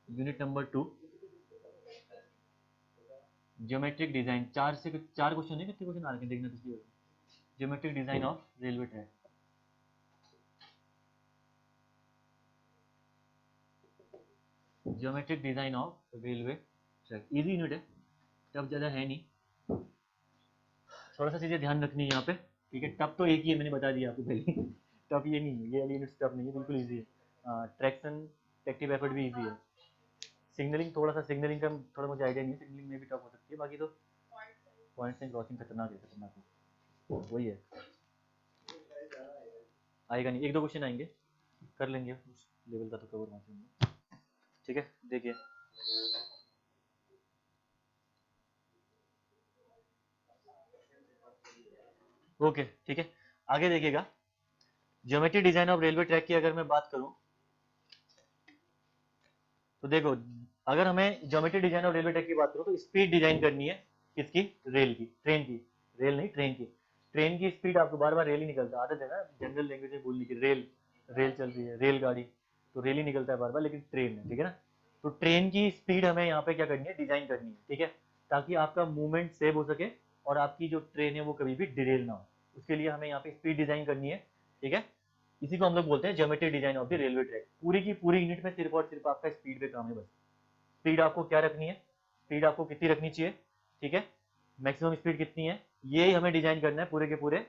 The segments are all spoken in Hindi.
Unit number 2 geometric design. चार क्वेश्चन है, कितने क्वेश्चन आ रहे हैं देखना पिछली बार। Geometric design of railway track. Geometric design of railway track easy unit है, टफ ज़्यादा है नहीं। थोड़ा सा चीज़ें ध्यान रखनी है यहाँ पे, ठीक है। टफ तो एक ही है, मैंने बता दिया आपको पहले। टफ ये नहीं है, ये वाली यूनिट टफ नहीं है, बिल्कुल ईजी है। ट्रैक्शन एक्टिव एफर्ट भी ईजी है। सिग्नलिंग थोड़ा सा, सिग्नलिंग का थोड़ा मुझे आइडिया नहीं है, सिग्नलिंग में भी टफ हो सकती है, बाकी तो पॉइंट्स एंड क्रॉसिंग खतरनाक है, खतरनाक है, वही है। आएगा नहीं, एक दो क्वेश्चन आएंगे, कर लेंगे उस लेवल का तो कवर वहाँ से, ठीक है। देखिए ओके, ठीक है। आगे देखिएगा, geometry design of railway track की अगर मैं बात करूं तो देखो, अगर हमें geometry design of railway track की बात करूं तो स्पीड डिजाइन करनी है किसकी, रेल की, ट्रेन की, रेल नहीं ट्रेन की। ट्रेन की स्पीड, आपको बार बार रेल ही निकलता है, आदत है ना जनरल लैंग्वेज में बोलने की, रेल, रेल चल रही है, रेलगाड़ी, तो रेल ही निकलता है बार बार, लेकिन ट्रेन है, ठीक है ना। तो ट्रेन की स्पीड हमें यहाँ पे क्या करनी है, डिजाइन करनी है, ठीक है, ताकि आपका मूवमेंट सेव हो सके और आपकी जो ट्रेन है वो कभी भी डिरेल ना हो। उसके लिए हमें यहाँ पे स्पीड डिजाइन करनी है, ठीक है। इसी को हम लोग बोलते हैं geometric design of the railway track. पूरी की पूरी यूनिट में सिर्फ और सिर्फ आपका स्पीड पे काम है बस। स्पीड आपको क्या रखनी है, स्पीड आपको कितनी रखनी चाहिए, ठीक है, मैक्सिमम स्पीड कितनी है, ये हमें डिजाइन करना है पूरे के पूरे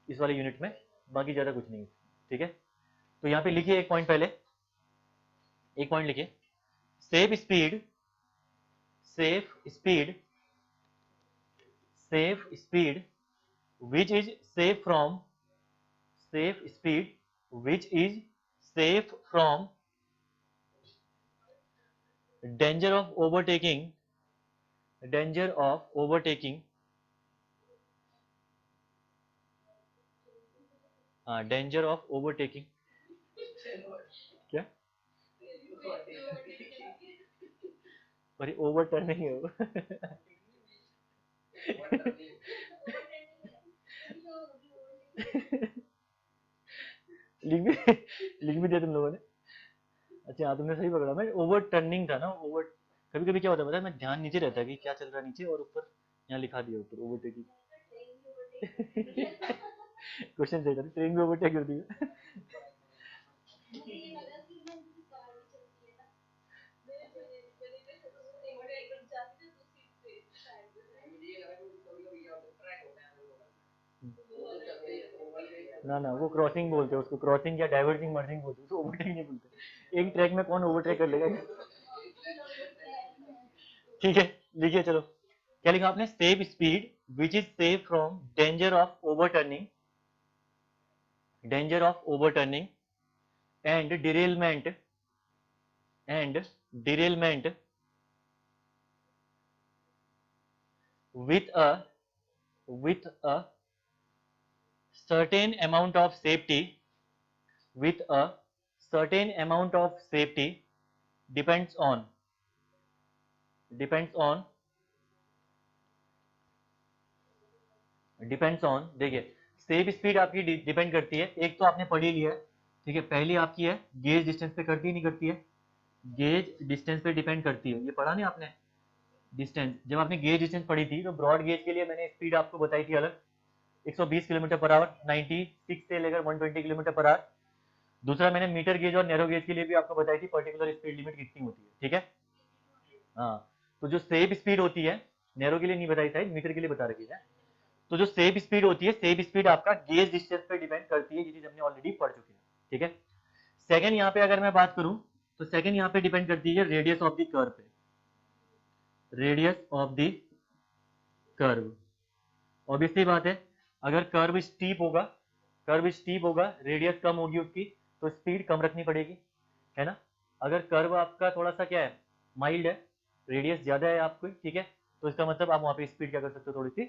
इस वाले यूनिट में, बाकी ज्यादा कुछ नहीं, ठीक है। तो यहाँ पे लिखिए एक पॉइंट, पहले एक पॉइंट लिखिए, safe speed, safe speed, safe speed which is safe from, safe speed which is safe from danger of overtaking, danger of overtaking, danger of overtaking, क्या, अरे ओवर टर्न नहीं है वो। लिख भी दिया तुम लोगों ने। अच्छा हाँ, तुमने सही पकड़ा, मैं ओवर टर्निंग था ना, ओवर। कभी कभी क्या होता है पता है, मैं ध्यान नीचे रहता है कि क्या चल रहा है नीचे, और ऊपर यहाँ लिखा दिया ऊपर ओवरटेकिंग। क्वेश्चन सही था, ट्रेन भी ओवरटेक होती है। ना ना, वो क्रॉसिंग बोलते हैं उसको, क्रॉसिंग या डाइवर्जिंग मर्जिंग बोलते हैं उसको, ओवरटेक नहीं बोलते। एक ट्रैक में कौन ओवरटेक कर लेगा। ठीक है, लिखिए चलो, क्या लिखा आपने, safe speed which is safe from danger of overturning, danger of overturning and derailment, and derailment with a certain amount of safety, with a certain amount of safety depends on, depends on, depends on, देखिए सेफ स्पीड आपकी डिपेंड करती है, एक तो आपने पढ़ी लिया है, ठीक है, पहली आपकी है गेज डिस्टेंस पे करती है, नहीं करती है, गेज डिस्टेंस पे डिपेंड करती है, ये पढ़ा नहीं आपने डिस्टेंस, जब आपने गेज डिस्टेंस पढ़ी थी तो ब्रॉड गेज के लिए मैंने स्पीड आपको बताई थी अलग, 120 किलोमीटर पर आवर, 96 से लेकर 120 किलोमीटर पर आवर। दूसरा मैंने मीटर गेज और नैरो गेज के लिए भी आपको बताई थी पर्टिकुलर स्पीड लिमिट कितनी होती है, ठीक है। हाँ, तो जो सेफ स्पीड होती है, नैरो के लिए नहीं बताई शायद, मीटर के लिए बता रखी है। तो जो सेफ स्पीड होती है, सेफ स्पीड आपका गेज डिस्टेंस पे डिपेंड करती है, ये चीज हमने ऑलरेडी पढ़ चुके हैं, ठीक है। सेकंड यहाँ पे अगर मैं बात करूं तो सेकंड यहाँ पे डिपेंड करती है रेडियस ऑफ द कर्व पे, radius of the curve. Obviously बात है, अगर कर्व स्टीप होगा, कर्व स्टीप होगा, रेडियस कम होगी उसकी, तो स्पीड कम रखनी पड़ेगी, है ना। अगर कर्व आपका थोड़ा सा क्या है, माइल्ड है, रेडियस ज्यादा है आपको, ठीक है, तो इसका मतलब आप वहां पे स्पीड क्या कर सकते हो, थोड़ी सी,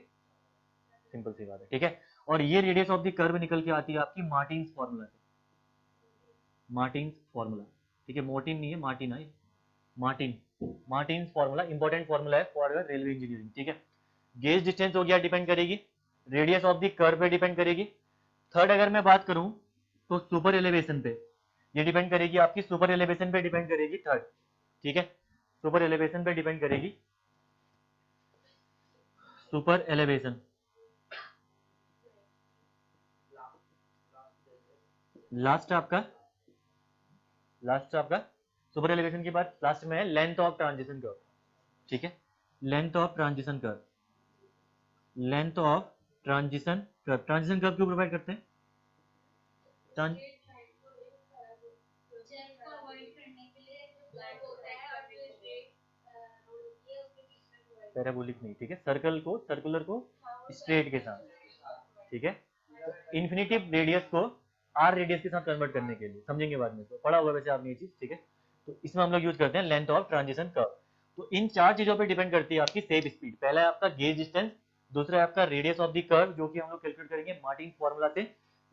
सिंपल सी बात है, ठीक है। और ये रेडियस ऑफ द कर्व निकल के आती है आपकी मार्टिन्स फॉर्मूला से, मार्टिन्स फॉर्मूला, ठीक है, मोर्टिन नहीं है, मार्टिन है, Martin, Martins formula important formula है फॉर रेलवे इंजीनियरिंग, ठीक है। गेज डिस्टेंस हो गया, डिपेंड करेगी, रेडियस ऑफ द कर्व पे डिपेंड करेगी। थर्ड अगर मैं बात करूं तो सुपर एलिवेशन पे, ये डिपेंड करेगी आपकी सुपर एलिवेशन पे डिपेंड करेगी थर्ड, ठीक है, सुपर एलिवेशन पे डिपेंड करेगी। सुपर एलिवेशन, लास्ट आपका सुपर एलिवेशन के बाद लास्ट में है लेंथ ऑफ ट्रांजिशन कर्व। ठीक है, length of transition curve, length of transition curve. Transition curve क्यों प्रोवाइड करते हैं? पैराबोलिक नहीं, ठीक है, सर्कुलर को स्ट्रेट के साथ, ठीक है, इन्फिनिटिव रेडियस को आर रेडियस के साथ कन्वर्ट करने के लिए, समझेंगे बाद में, तो पढ़ा हुआ वैसे आपने ये चीज, ठीक है। तो इसमें हम लोग यूज करते हैं लेंथ ऑफ ट्रांजिशन कर्व। तो इन चार चीजों पे डिपेंड करती है आपकी सेप स्पीड। पहला है आपका गेज डिस्टेंस, दूसरा है आपका रेडियस ऑफ द कर्व जो कि हम लोग कैलकुलेट करेंगे मार्टिन फॉर्मूला से,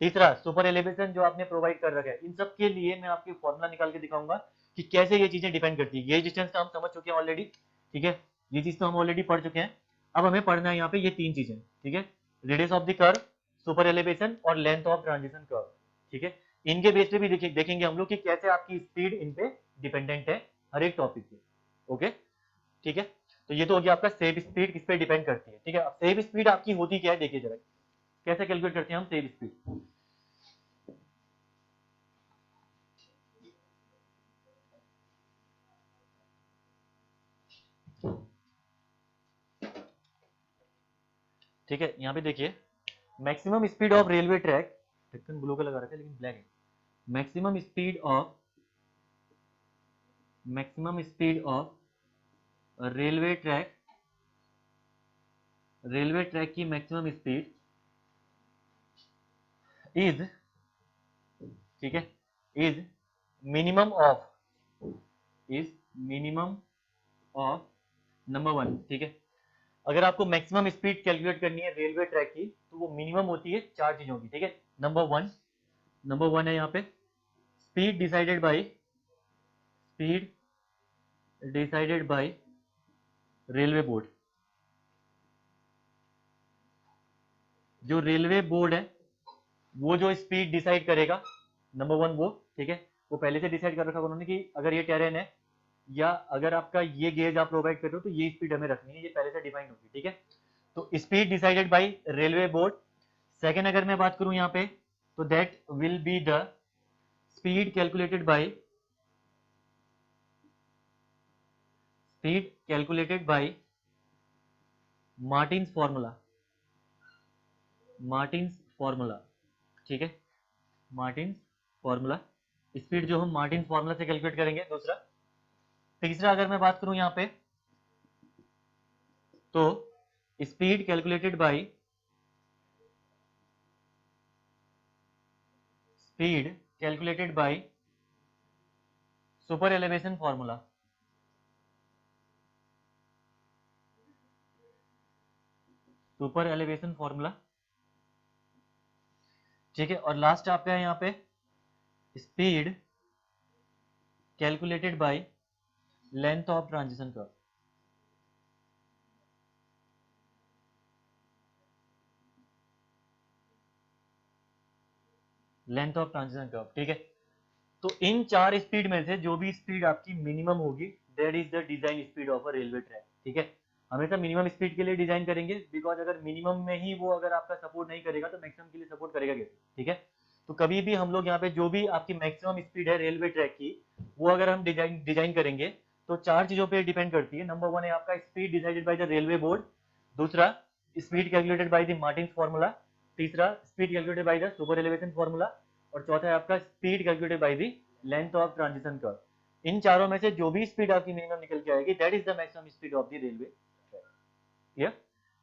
तीसरा सुपर एलिवेशन जो आपने प्रोवाइड कर रखा है। इन सब के लिए मैं आपके फॉर्मूला निकाल के दिखाऊंगा कि कैसे ये चीजें डिपेंड करती है। गेज डिस्टेंस का हम समझ चुके हैं ऑलरेडी, ठीक है, ये चीज तो हम ऑलरेडी पढ़ चुके हैं। अब हमें पढ़ना है यहाँ पे ये तीन चीजें, ठीक है, radius of the curve, super elevation और लेंथ ऑफ ट्रांजिशन कर्व, ठीक है। इनके बेस पे भी देखेंगे हम लोग कि कैसे आपकी स्पीड इन पे डिपेंडेंट है हर एक टॉपिक पे। ओके, ठीक है, तो ये तो हो गया आपका सेव स्पीड किस पे डिपेंड करती है, ठीक है। अब सेव स्पीड आपकी होती क्या है देखिए जरा, कैसे कैलकुलेट करते हैं हम सेव स्पीड। ठीक है, यहाँ पे देखिए maximum speed of railway track, ढक्कन ब्लू का लगा रखा है लेकिन ब्लैक है। Maximum speed of railway track की मैक्सिमम स्पीड इज, ठीक है, is minimum of number one, ठीक है। अगर आपको मैक्सिमम स्पीड कैलकुलेट करनी है रेलवे ट्रैक की तो वो मिनिमम होती है चार चीजों की, ठीक है। नंबर वन है यहाँ पे speed decided bye railway board. जो रेलवे बोर्ड है वो जो स्पीड डिसाइड करेगा, नंबर वन वो, ठीक है, वो पहले से डिसाइड कर रखा उन्होंने कि अगर ये टेरेन है या अगर आपका ये गेज आप प्रोवाइड कर रहे हो तो ये स्पीड हमें रखनी है, ये पहले से डिफाइन होगी, ठीक है। तो speed decided bye railway board. Second अगर मैं बात करूं यहाँ पे तो that will be the speed calculated bye Martins formula, ठीक है, मार्टिन्स फॉर्मूला, स्पीड जो हम मार्टिन्स फॉर्मूला से कैलकुलेट करेंगे। दूसरा, तीसरा अगर मैं बात करूं यहाँ पे तो speed calculated by super elevation formula, ठीक है। और लास्ट आपका है यहाँ पे speed calculated by length of transition curve, ठीक है। तो इन चार स्पीड में से जो भी स्पीड आपकी मिनिमम होगी that is the design speed of a railway track, ठीक है। हमेशा मिनिमम स्पीड के लिए डिजाइन करेंगे बिकॉज अगर मिनिमम में ही वो अगर आपका सपोर्ट नहीं करेगा तो मैक्सिमम के लिए सपोर्ट करेगा कैसे, ठीक है। तो कभी भी हम लोग यहाँ पे जो भी आपकी मैक्सिमम स्पीड है रेलवे ट्रैक की वो अगर हम डिजाइन करेंगे तो चार चीजों पर डिपेंड करती है। नंबर वन है आपका speed decided by the railway board, दूसरा speed calculated by the Martin's formula, तीसरा speed calculated by the super elevation formula, और चौथा है आपका speed calculated by the length of transition curve. इन चारों में से जो भी स्पीड आपकी मिनिमम निकल के आएगी that is the maximum speed of the railway track,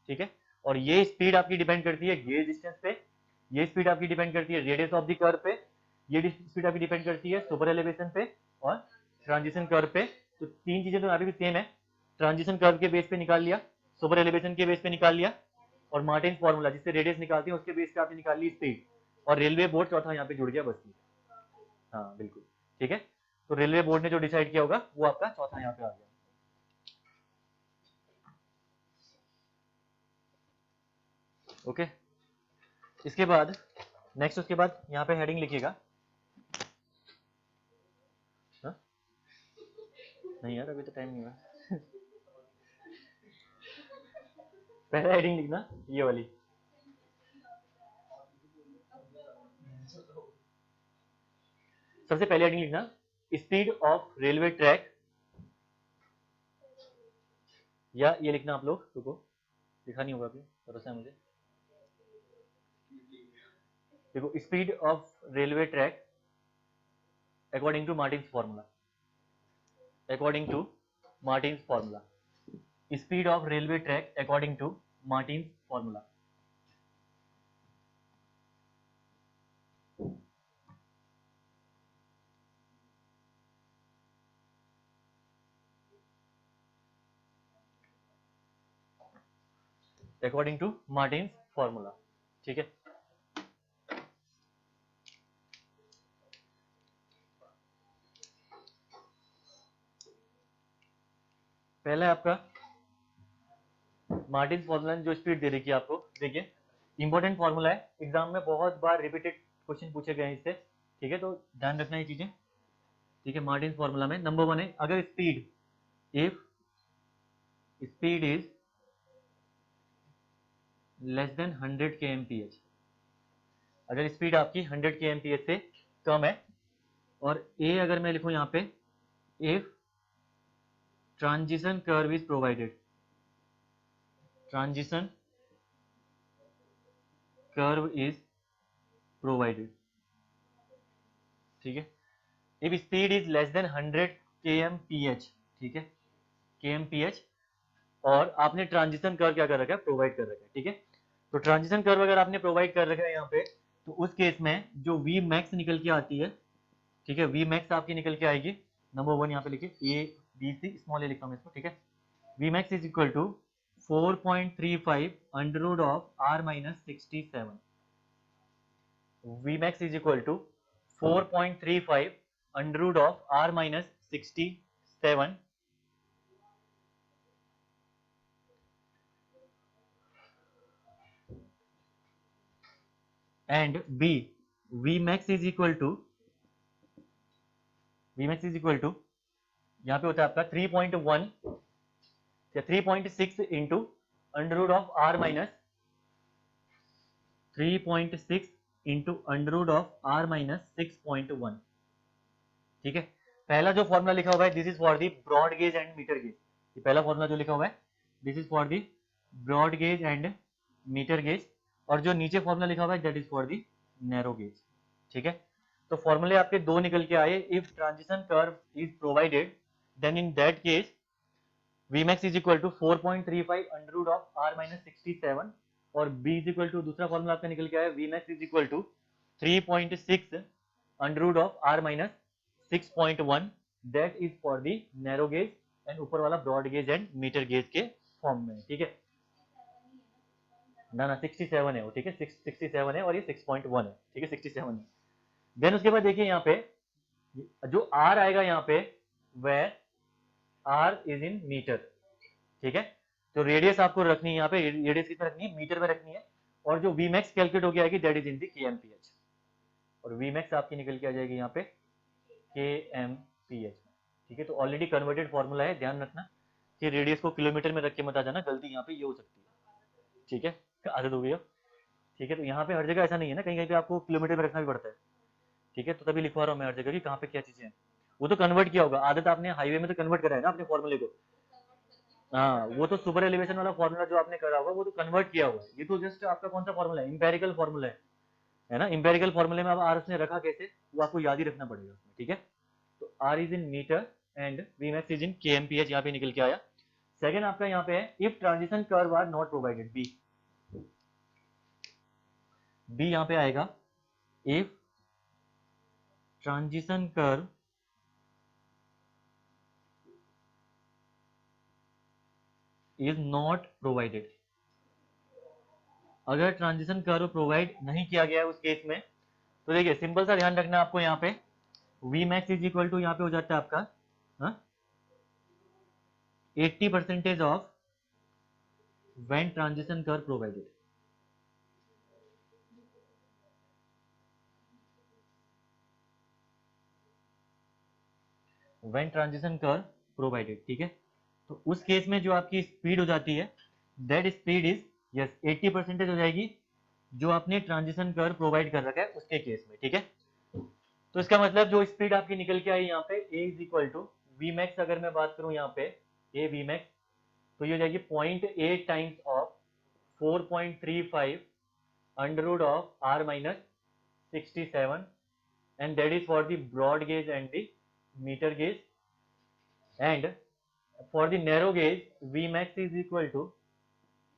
ठीक है। और ये स्पीड आपकी डिपेंड करती है गेज डिस्टेंस पे, ये स्पीड आपकी डिपेंड करती है रेडियस ऑफ द कर्व पे, ये स्पीड आपकी डिपेंड करती है सुपर एलिवेशन पे और ट्रांजिशन कर्व पे। तो तीन चीजें तो अभी भी सेम है, ट्रांजिशन कर्व के बेस पे निकाल लिया, सुपर एलिवेशन के बेस पे निकाल लिया, और मार्टिन फॉर्मूला जिससे रेडियस निकालती है उसके बेस पे आपने निकाल ली स्पीड, और रेलवे बोर्ड चौथा यहाँ पे जुड़ गया बस। हाँ बिल्कुल, ठीक है। तो रेलवे बोर्ड ने जो डिसाइड किया होगा वो आपका चौथा यहाँ पे आ गया। ओके, इसके बाद नेक्स्ट, उसके बाद यहाँ पे हेडिंग लिखिएगा, नहीं यार अभी तो टाइम नहीं हुआ। पहला हेडिंग लिखना ये वाली, सबसे पहले हेडिंग लिखना स्पीड ऑफ रेलवे ट्रैक, या ये लिखना आप लोग, रुको लिखा नहीं होगा अभी, भरोसा है मुझे। देखो speed of railway track according to Martin's formula, according to Martin's formula, speed of railway track according to Martin's formula. According to Martin's formula, ठीक है। पहला है आपका मार्टिन्स फॉर्मूला ने जो स्पीड दे रखी है आपको, देखिए इंपॉर्टेंट फॉर्मूला है, एग्जाम में बहुत बार रिपीटेड क्वेश्चन पूछे गए हैं इससे, ठीक है, तो ध्यान रखना ये चीजें, ठीक है। मार्टिन्स फॉर्मूला में नंबर 1 है, अगर speed, if speed is less than 100 kmph, अगर स्पीड आपकी 100 kmph से कम है, और ए अगर मैं लिखूं यहाँ पे, if transition curve is provided, transition curve is provided, ठीक है। If speed is less than 100 kmph, ठीक है, kmph, और आपने ट्रांजिशन कर्व क्या कर रखा है, प्रोवाइड कर रखा है, ठीक है। तो ट्रांजिशन कर्व अगर आपने प्रोवाइड कर रखा है यहाँ पे, तो उस केस में जो वी मैक्स निकल के आती है, ठीक है, वी मैक्स आपकी निकल के आएगी, नंबर 1 यहाँ पे लिखिए, ए बी सी, स्मॉल ए लिखता हूँ इसको, ठीक है। V max is equal to 4.35 under root of R minus 67, V max is equal to 4.35 under root of R minus 67, and B, Vmax is equal to, Vmax is equal to यहाँ पे होता है आपका 3.1 या 3.6 into under root of R minus 3.6 into under root of R minus 6.1, ठीक है। पहला जो फॉर्मूला लिखा हुआ है, this is for the broad gauge and metre gauge, ये पहला फॉर्मूला जो लिखा हुआ है, this is for the broad gauge and metre gauge, और जो नीचे फॉर्मूला लिखा हुआ है that is for the narrow gauge, ठीक है। तो फॉर्मूले आपके दो निकल के आए, if transition curve is provided then in that case Vmax is equal to 4.35 under root of r minus 67, और B is equal to दूसरा फॉर्मूला आपका निकल के आया, Vmax is equal to 3.6 under root of r minus 6.1, that is for the narrow gauge, and ऊपर वाला broad gauge and metre gauge के फॉर्म में, ठीक है ना 67 है वो, ठीक है, 67 है, और ये 6.1 है, ठीक है, 67 है। देन उसके बाद देखिए यहाँ पे जो r आएगा यहाँ पे, वह r इज इन मीटर, ठीक है। तो रेडियस आपको रखनी है यहाँ पे, रेडियस कितना रखनी है, मीटर में रखनी है, और जो Vmax कैलकुलेट होके आएगी that is in the kmph, और Vmax आपकी निकल के आ जाएगी यहाँ पे kmph, ठीक है। तो ऑलरेडी कन्वर्टेड फॉर्मूला है, ध्यान रखना कि रेडियस को किलोमीटर में रख के मत आ जाना, गलती यहाँ पे ये हो सकती है, ठीक है, आदत हो गई हो, ठीक है। तो यहाँ पे हर जगह ऐसा नहीं है ना, कहीं कहीं पे आपको किलोमीटर में रखना भी पड़ता है, ठीक है, तो तभी लिखवा रहा हूँ मैं हर जगह कि कहाँ पे क्या चीजें हैं, वो तो कन्वर्ट किया होगा, आदत आपने हाईवे में तो कन्वर्ट करा है ना अपने फॉर्मूले को, हाँ, वो तो सुपर एलिवेशन वाला फॉर्मूला जो आपने करा होगा वो तो कन्वर्ट किया हुआ है, ये तो जस्ट आपका कौन सा फॉर्मूला है, इंपेरिकल फॉर्मूला है ना, इंपेरिकल फॉर्मूले में अब आर उसने रखा कैसे, वो आपको याद ही रखना पड़ेगा उसमें, ठीक है। तो R is in metre and Vmax is in kmph, यहाँ पे निकल के आया। सेकंड आपका यहाँ पे है, if transition curve are not provided, B, B यहाँ पे आएगा, if transition curve is not provided, अगर ट्रांजिशन कर्व प्रोवाइड नहीं किया गया है उस केस में, तो देखिए सिंपल सा ध्यान रखना आपको, यहाँ पे Vmax इज इक्वल टू यहाँ पे हो जाता है आपका 80% of when transition curve provided, when transition curve provided, ठीक है। तो उस केस में जो आपकी स्पीड हो जाती है, दैट स्पीड इज यस 80% हो जाएगी जो आपने ट्रांजिशन कर्व प्रोवाइड कर रखा है उसके केस में, ठीक है। तो इसका मतलब जो स्पीड आपकी निकल के आई यहाँ पे a is equal to V max, अगर मैं बात करूँ यहाँ पे a वी मैक्स, तो ये हो जाएगी 0.8 times of 4.35 under root of r minus 67, and that is for the broad gauge and the meter gauge, and for the narrow gauge Vmax is equal to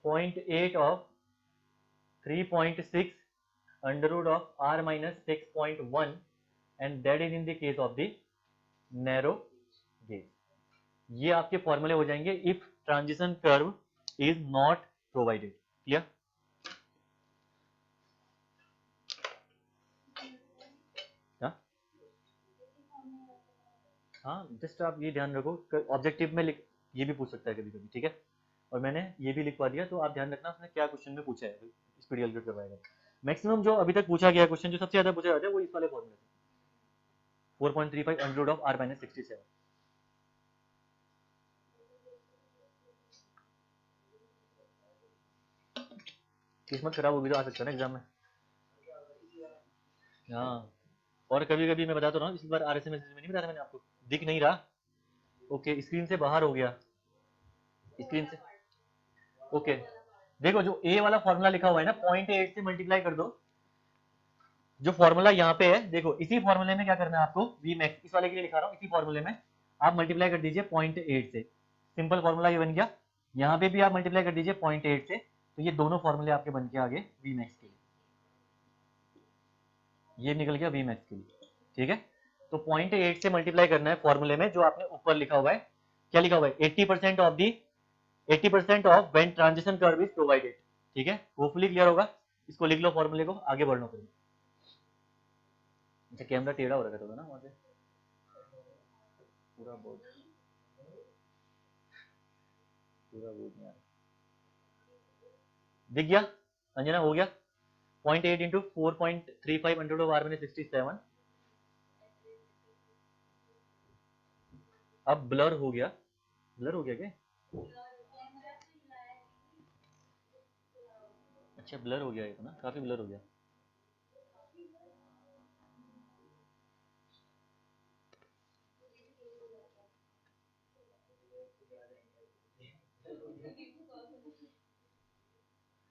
0.8 of 3.6 under root of r minus 6.1, and that is in the case of the narrow gauge. ये आपके फॉर्मूले हो जाएंगे if transition curve is not provided. Clear? हाँ, जस्ट आप ये ध्यान रखो, ऑब्जेक्टिव में लिख, ये भी पूछ सकता है कभी कभी, ठीक है। और मैंने ये भी लिखवा दिया, तो आप ध्यान रखना उसने क्या क्वेश्चन में पूछा है, स्पीड कैलकुलेट करवाएगा। मैक्सिमम जो अभी तक पूछा गया क्वेश्चन, जो सबसे ज्यादा पूछा जाता है वो इस वाले फॉर्मूले से, 4.35 under root of r minus 67। किस्मत खराब होगी तो आ सकता है ना एग्जाम में। हाँ, और कभी कभी मैं बताता रहा हूँ, इस बार RSM में नहीं बताया मैंने आपको, दिख नहीं रहा, ओके, स्क्रीन से बाहर हो गया, स्क्रीन से, ओके। देखो जो ए वाला फॉर्मूला लिखा हुआ है ना, 0.8 से मल्टीप्लाई कर दो, जो फॉर्मूला यहाँ पे है, देखो इसी फॉर्मूले में क्या करना है आपको, वी मैक्स, इस वाले के लिए लिखा रहा हूँ, इसी फॉर्मूले में आप मल्टीप्लाई कर दीजिए 0.8 से, सिंपल फॉर्मूला ये बन गया। यहाँ पे भी आप मल्टीप्लाई कर दीजिए 0.8 से, तो ये दोनों फॉर्मूले आपके बन के आगे वी मैक्स के लिए, ये निकल गया वी मैक्स के लिए, ठीक है। तो 0.8 से मल्टीप्लाई करना है फॉर्मूले में, जो आपने ऊपर लिखा हुआ है, क्या लिखा हुआ है, 80% of the 80% of when transition curve is provided, ठीक है। होपफुली क्लियर होगा, इसको लिख लो फॉर्मूले को, आगे बढ़ लो फिर। अच्छा, कैमरा टेढ़ा हो रखा था ना वहां से, पूरा बोर्ड नहीं आ रहा, दिख गया अंजना, हो गया 0.8 into 4.35 under root of r minus 67। अब ब्लर हो गया, ब्लर हो गया क्या? अच्छा, ब्लर हो गया, ये तो ना काफी ब्लर हो गया।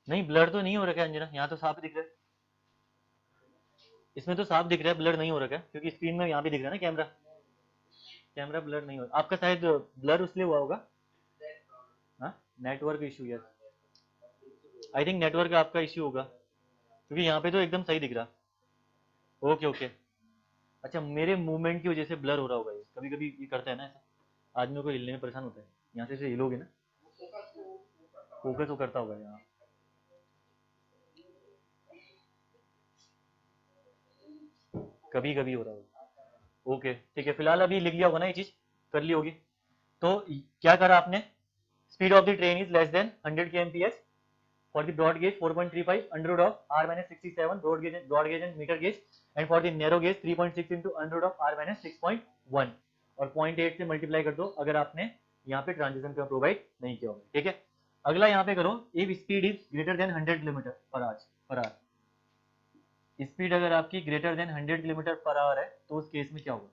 नहीं, ब्लर तो नहीं हो रखा है अंजना, यहाँ तो साफ दिख रहा है, इसमें तो साफ दिख रहा है, ब्लर नहीं हो रखा है, क्योंकि स्क्रीन में यहाँ भी दिख रहा है ना कैमरा, कैमरा ब्लर नहीं हो रहा आपका, शायद ब्लर इसलिए हुआ होगा, हाँ, network issue, yes, I think network आपका इशू होगा, क्योंकि यहाँ पे तो एकदम सही दिख रहा। ओके ओके, अच्छा, मेरे मूवमेंट की वजह से ब्लर हो रहा होगा, ये कभी कभी ये करता है ना ऐसा, आदमी को हिलने में परेशान होता है, यहाँ से हिलोगे ना, फोकस वो करता होगा यहाँ, कभी कभी हो रहा होगा। ओके ठीक है, फिलहाल अभी लिख लिया होगा ना, ये चीज कर ली होगी। तो क्या करा आपने, speed of the train is less than 100 kmph for the broad gauge 4.35 under root of r minus 67 broad gauge and meter gauge, and for the narrow gauge 3.6 into under root of r minus 6.1, और 0.8 से मल्टीप्लाई कर दो अगर आपने यहाँ पे ट्रांजिशन का प्रोवाइड नहीं किया होगा, ठीक है। अगला यहाँ पे करो, if speed is greater than 100 kilometre per hour, speed अगर आपकी greater than 100 kilometre per hour है, तो उस केस में क्या होगा।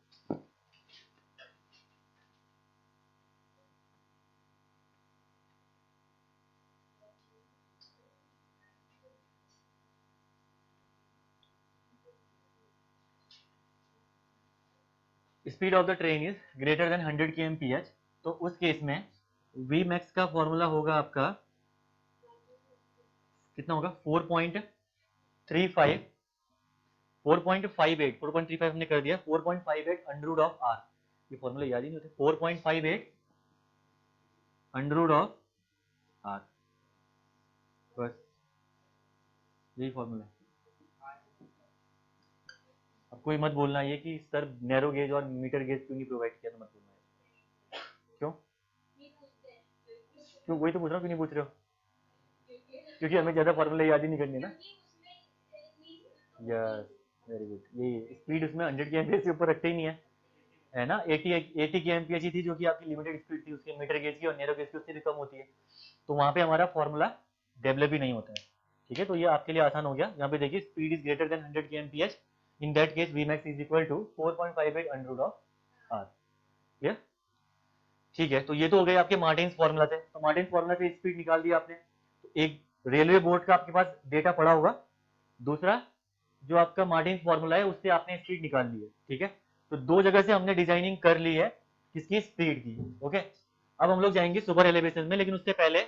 Speed of the train is greater than 100 kmph, तो उस केस में वी मैक्स का फॉर्मूला होगा आपका, कितना होगा, 4.35 4.58 हमने कर दिया, 4.58 अंडर रूट ऑफ आर, ये फॉर्मूला याद ही नहीं होते, 4.58 अंडर रूट ऑफ आर, बस यही फॉर्मूला है। अब कोई मत बोलना ये कि सर नैरो गेज और मीटर गेज क्यों नहीं प्रोवाइड किया, तो मत बोलना है, क्यों क्यों, वही तो पूछ रहा हूँ, क्यों नहीं पूछ रहे हो, क्योंकि हमें ज्यादा फॉर्मूला याद ही नहीं करनी ना। यस, वेरी गुड, ये स्पीड उसमें 100 के से ऊपर रखते ही नहीं है, है ना, 80 kmph ही थी जो कि आपकी लिमिटेड स्पीड थी उसके मीटर गेज की, और नैरो गेज की उससे भी कम होती है, तो वहां पे हमारा फॉर्मूला डेवलप ही नहीं होता है। ठीक है, तो ये आपके लिए आसान हो गया। यहाँ पे देखिए speed is greater than 100 kmph, in that case Vmax is equal to 4.58 under root of R. Clear? ठीक है, तो ये तो हो गए आपके मार्टिन्स फॉर्मूला थे। तो मार्टिन्स फॉर्मूला से स्पीड निकाल दिया आपने, तो एक रेलवे बोर्ड का आपके पास डेटा पड़ा होगा, दूसरा जो आपका मार्टिन्स फॉर्मूला है उससे आपने स्पीड निकाल ली है। ठीक है, तो दो जगह से हमने डिजाइनिंग कर ली है किसकी, स्पीड की। ओके, अब हम लोग जाएंगे सुपर एलिवेशन में, लेकिन उससे पहले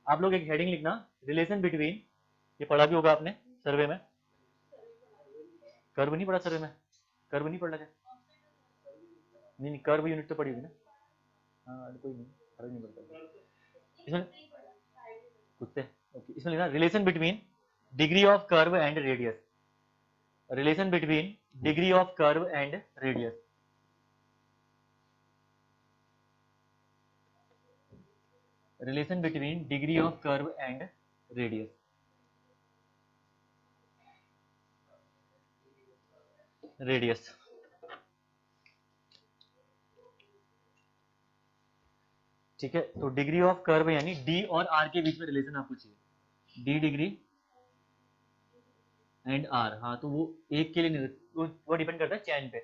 आप लोग एक हेडिंग लिखना, रिलेशन बिटवीन, ये पढ़ा भी होगा आपने सर्वे में, कर्व नहीं पढ़ा सर्वे में, कर्व नहीं पढ़ा क्या? नहीं नहीं, कर्व यूनिट तो पढ़ी होगी ना। हाँ कोई नहीं, फर्क नहीं पड़ता इसमें, खुद से। ओके, इसमें लिखना relation between degree of curve and radius, relation between degree of curve and radius. Relation between degree of curve and radius. Radius, ठीक है, तो डिग्री ऑफ कर्व यानी डी और आर के बीच में रिलेशन आपको चाहिए, डी डिग्री एंड आर। हाँ, तो वो एक के लिए नहीं, वो डिपेंड करता है चैन पे,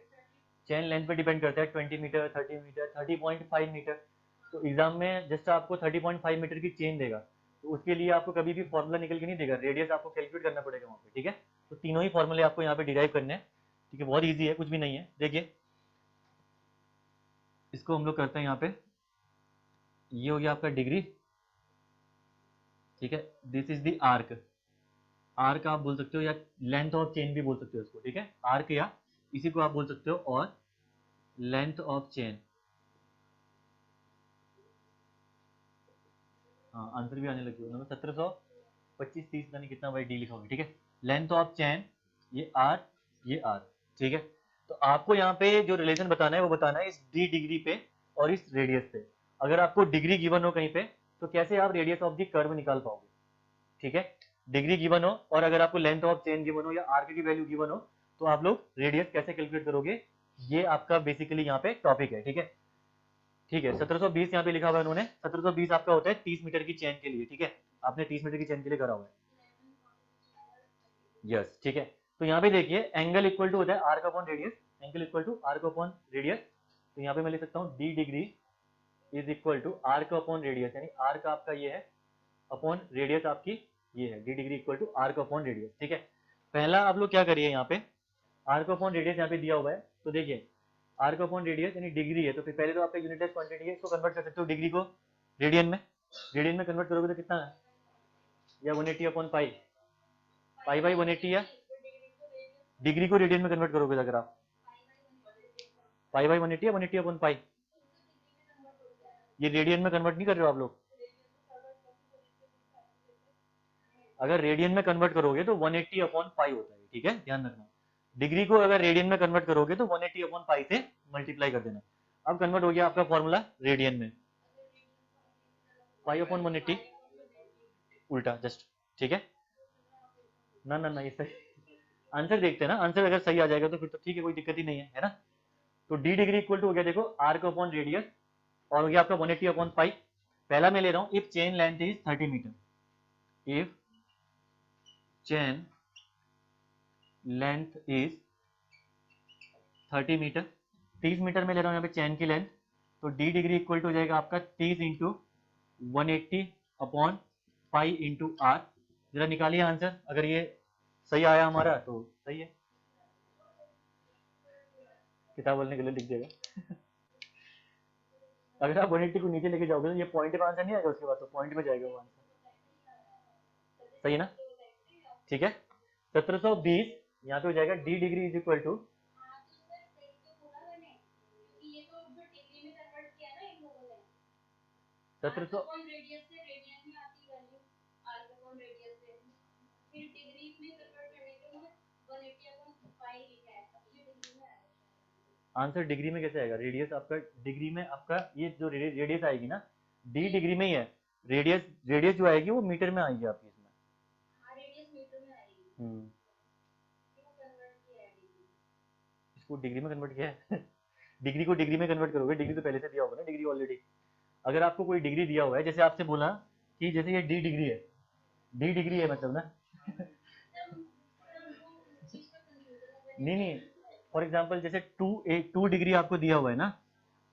चैन लेंथ पे डिपेंड करता है, 20 मीटर, 30 मीटर, 30.5 मीटर। तो एग्जाम में जस्ट आपको 30.5 मीटर की चेन देगा, तो उसके लिए आपको कभी भी फॉर्मूला निकल के नहीं देगा, रेडियस आपको कैलकुलेट करना पड़ेगा वहाँ पे। ठीक है, तो तीनों ही फॉर्मूले आपको यहाँ पे डिराइव करने हैं। ठीक है, बहुत ईजी है, कुछ भी नहीं है। देखिए इसको हम लोग करते हैं यहाँ पे, ये हो गया आपका डिग्री। ठीक है, this is the arc, arc आप बोल सकते हो, या लेंथ ऑफ चेन भी बोल सकते हो इसको। ठीक है, आर्क या इसी को आप बोल सकते हो, और लेंथ ऑफ चेन। हाँ, आंसर भी आने लगे हो, 1725 30 पता नहीं कितना बाई डी लिखा होगा। ठीक है, लेंथ ऑफ चेन, ये आर, ये आर। ठीक है, तो आपको यहाँ पे जो रिलेशन बताना है वो बताना है इस डी डिग्री पे और इस रेडियस पे। अगर आपको डिग्री गिवन हो कहीं पे, तो कैसे आप रेडियस ऑफ दी कर्व निकाल पाओगे? ठीक है, डिग्री गिवन हो और अगर आपको लेंथ ऑफ चेन गिवन हो या आर्क की वैल्यू गिवन हो, तो आप लोग रेडियस कैसे कैलकुलेट करोगे, ये आपका बेसिकली यहाँ पे टॉपिक है। ठीक है, ठीक है, 1720 यहाँ पे लिखा हुआ है उन्होंने, 1720 आपका होता है 30 मीटर की चेन के लिए। ठीक है, आपने 30 मीटर की चेन के लिए करा हुआ है। यस, ठीक है, तो यहाँ पे देखिए एंगल इक्वल टू होता है arc upon radius, angle equal to arc upon radius. तो यहाँ पे मैं लिख सकता हूँ D degree is equal to arc upon radius, यानी आर्क आपका ये है अपॉन रेडियस आपकी ये है, D degree equal to arc upon radius. ठीक है, पहला आप लोग क्या करिए, यहाँ पे आर्क अपॉन रेडियस यहाँ पे दिया हुआ है, तो देखिए आर्क अपॉन रेडियस यानी डिग्री है, तो फिर पहले तो आपका यूनिट क्वांटिटी है, इसको कन्वर्ट कर सकते हो डिग्री को रेडियन में, रेडियन में कन्वर्ट करोगे तो कितना है, या 180 अपॉन पाई, पाई बाई 180, या डिग्री को रेडियन में कन्वर्ट करोगे अगर आप, पाई बाई 180 या 180 अपॉन पाई, ये रेडियन में कन्वर्ट नहीं कर रहे हो आप लोग? अगर रेडियन में कन्वर्ट करोगे तो 180 अपॉन पाई होता है। ठीक है, ध्यान रखना, डिग्री को अगर रेडियन में कन्वर्ट करोगे तो 180 अपॉन पाई से मल्टीप्लाई कर देना। अब कन्वर्ट हो गया आपका फॉर्मूला रेडियन में, पाई अपॉन 180 उल्टा जस्ट। ठीक है, ना ना ना, ये सही आंसर देखते हैं ना, आंसर अगर सही आ जाएगा तो फिर तो ठीक है, कोई दिक्कत ही नहीं है ना। तो डी डिग्री इक्वल टू हो गया देखो आर्क अपॉन रेडियस, और हो गया आपका 180 अपॉन पाई। पहला मैं ले रहा हूं, if chain length is 30 metre, if chain length is 30 metre, 30 metre में ले रहा हूं यहाँ पे चैन की लेंथ, तो डी डिग्री इक्वल टू हो जाएगा आपका 30 into 180 upon pi into R. जरा निकालिए आंसर, अगर ये सही आया हमारा तो सही है, किताब बोलने के लिए लिख देगा। अगर आप 180 को नीचे लेके जाओगे तो ये पॉइंट पे आंसर नहीं आएगा, उसके बाद तो पॉइंट पे जाएगा वो आंसर। सही है ना? ठीक है, 1720 यहाँ पे हो जाएगा D degree is equal to, 1700 answer degree में कैसे आएगा, रेडियस आपका डिग्री में, आपका ये जो रेडियस आएगी ना, डी डिग्री में ही है, रेडियस रेडियस जो आएगी वो मीटर में आएगी आपकी इसमें। इसको डिग्री में कन्वर्ट किया है। डिग्री को डिग्री में कन्वर्ट करोगे, डिग्री तो पहले से दिया होगा ना, डिग्री ऑलरेडी। अगर आपको कोई डिग्री दिया हुआ है, जैसे आपसे बोला कि जैसे ये डी डिग्री है, डी डिग्री है मतलब ना नहीं नहीं, फॉर एग्जाम्पल जैसे 2 डिग्री आपको दिया हुआ है ना,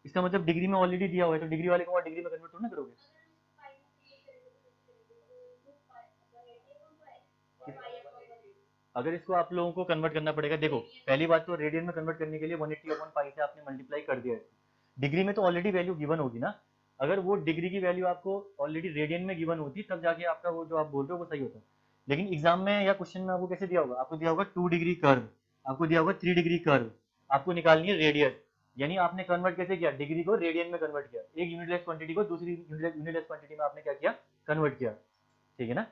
इसका मतलब डिग्री में ऑलरेडी दिया हुआ है, तो डिग्री वाले को और डिग्री में कन्वर्ट थोड़ा ना करोगे। अगर इसको आप लोगों को कन्वर्ट करना पड़ेगा, देखो पहली बात तो रेडियन में कन्वर्ट करने के लिए 180/पाई से आपने मल्टीप्लाई कर दिया है। डिग्री में तो ऑलरेडी वैल्यू गिवन होगी ना, अगर वो डिग्री की वैल्यू आपको ऑलरेडी रेडियन में गिवन होती तब जाके आपका वो जो आप बोल रहे हो वो सही होता। लेकिन एग्जाम में या क्वेश्चन में आपको कैसे दिया होगा, आपको दिया होगा 2 डिग्री कर्व, आपको दिया होगा 3 डिग्री कर्व, आपको निकालनी है रेडियस, यानी आपने कन्वर्ट कैसे किया, डिग्री को रेडियन में कन्वर्ट किया, एक यूनिटलेस क्वांटिटी को दूसरी यूनिटलेस क्वांटिटी में आपने क्या किया, कन्वर्ट किया, ठीक है ना।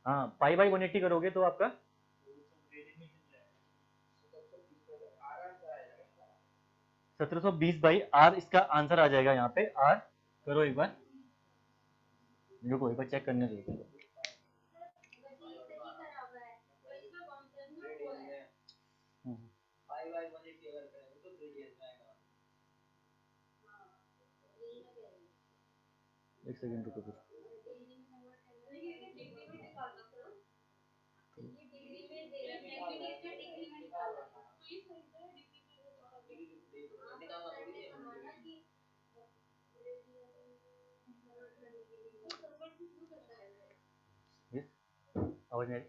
हाँ, पाई/180 करोगे तो आपका 1720/r इसका आंसर आ जाएगा। यहाँ पे r करो एक बार, रुको एक बार चेक करने दो। एक सेकंड रुको फिर। Yes, आवाज नहीं आ रही,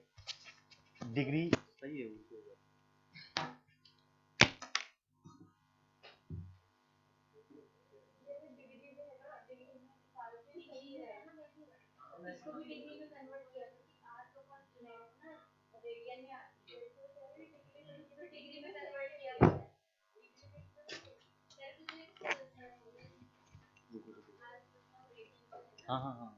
डिग्री सही है उसके ऊपर। हाँ हाँ हाँ,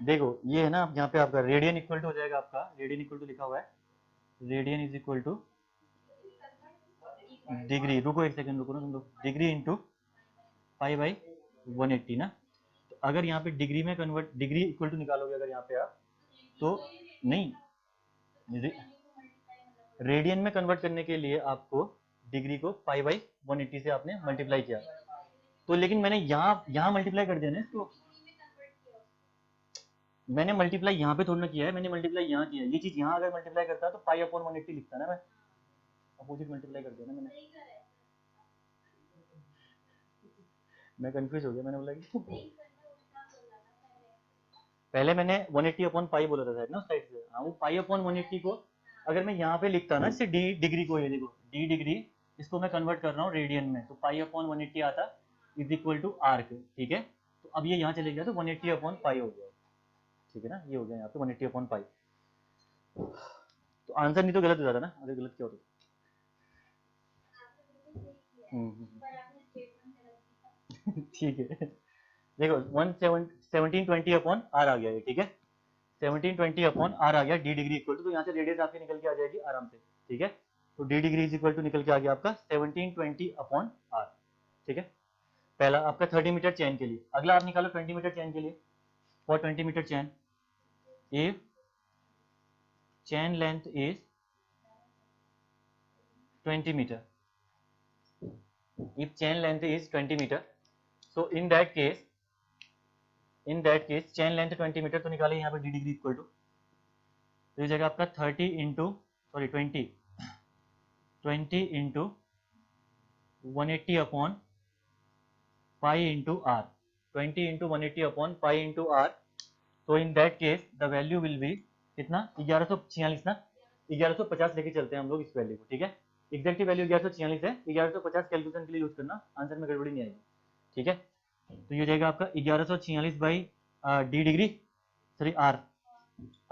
देखो ये है ना, यहाँ पे आपका रेडियन इक्वल टू हो जाएगा, आपका रेडियन इक्वल टू लिखा हुआ है, radian is equal two degree, रुको एक सेकंड रुको ना तुम लोग, डिग्री इंटू पाई/180 ना। तो अगर यहाँ पे डिग्री में कन्वर्ट, डिग्री इक्वल टू निकालोगे अगर यहाँ पे आप, तो नहीं, रेडियन में कन्वर्ट करने के लिए आपको डिग्री को पाई/180 से आपने मल्टीप्लाई किया, तो लेकिन मैंने यहाँ मल्टीप्लाई कर दिया ना इसको, मैंने मल्टीप्लाई यहाँ पे थोड़ा ना किया है, मैंने मल्टीप्लाई यहाँ किया है। ये चीज यहाँ अगर मल्टीप्लाई करता तो पाई/180 लिखता ना मैं, अपोजिट मल्टीप्लाई कर दिया ना मैंने, मैं कंफ्यूज हो गया, मैंने बोला कि पहले मैंने 180/पाई बोला था शायद ना उस साइड से, हाँ वो पाई/180 को अगर मैं यहाँ पे लिखता ना, इससे डी डिग्री को, ये देखो डी डिग्री, इसको मैं कन्वर्ट कर रहा हूँ रेडियन में, तो पाई/180 आता इज इक्वल टू आर्क, ठीक है। तो अब ये यहाँ चले गया तो 180/पाई हो गया, ठीक है ना, ये हो गया यहाँ पे 180/पाई। तो आंसर नहीं तो गलत हो जाता ना, अगर गलत क्या होता। ठीक है, देखो 1720/r आ गया ये, ठीक है, 1720/r आ गया, डी डिग्री इक्वल टू, तो यहाँ से रेडियस आपकी निकल के आ जाएगी आराम से, ठीक है। तो D degree is equal to निकल के आ गया आपका 1720/r, ठीक है। पहला आपका 30 मीटर चेन के लिए, अगला आप निकालो 20 मीटर चेन के लिए। For 20 metre chain, if chain length is 20 metre, if chain length is 20 meter, so in that case chain length 20 metre, तो निकाले यहाँ पे डी डिग्री इक्वल टू, तो ये जगह आपका 20 इंटू 180/पाई इंटू आर, 20 इंटू 180/पाई इंटू आर, तो in that case the value will be कितना, 1146 ना, 1150 लेके चलते हैं हम लोग इस वैल्यू को, ठीक है। एग्जैक्ट वैल्यू 1146 है, 1150 कैलकुलेशन के लिए यूज करना, आंसर में गड़बड़ी नहीं आएगी, ठीक है। तो ये हो जाएगा आपका 1146/डी degree, sorry R,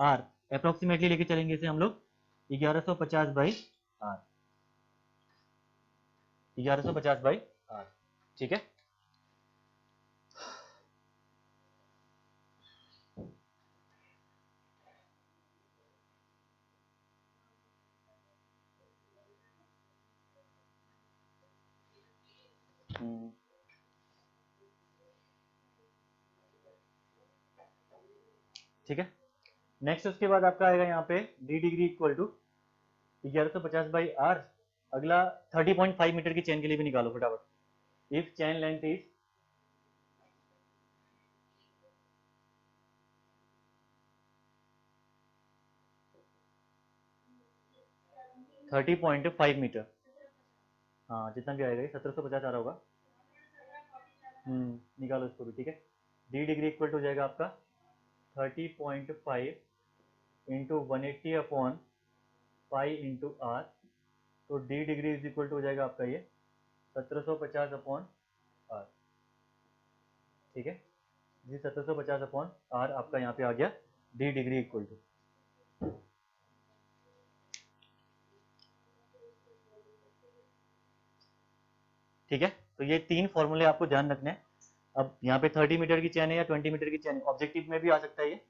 R approximately लेके चलेंगे इसे हम लोग 1150/आर, 1150/आर, ठीक है। ठीक है, नेक्स्ट उसके बाद आपका आएगा यहाँ पे D degree equal to 1150/r। अगला 30.5 मीटर की चेन के लिए भी निकालो फटाफट। If chain length is 30.5 metre, हाँ जितना भी आएगा ये 1750 आ रहा होगा। निकालो इसको भी, ठीक है। डी डिग्री इक्वल टू हो जाएगा आपका 30.5 इंटू 180/पाई/r। तो D degree is equal to हो जाएगा आपका ये 1750/r, ठीक है। जी 1750/r आपका यहाँ पे आ गया डी डिग्री इक्वल टू। ठीक है, तो ये तीन फॉर्मूले आपको ध्यान रखने हैं। अब यहाँ पे 30 मीटर की चेन है या 20 मीटर की चेन है, ऑब्जेक्टिव में भी आ सकता है ये।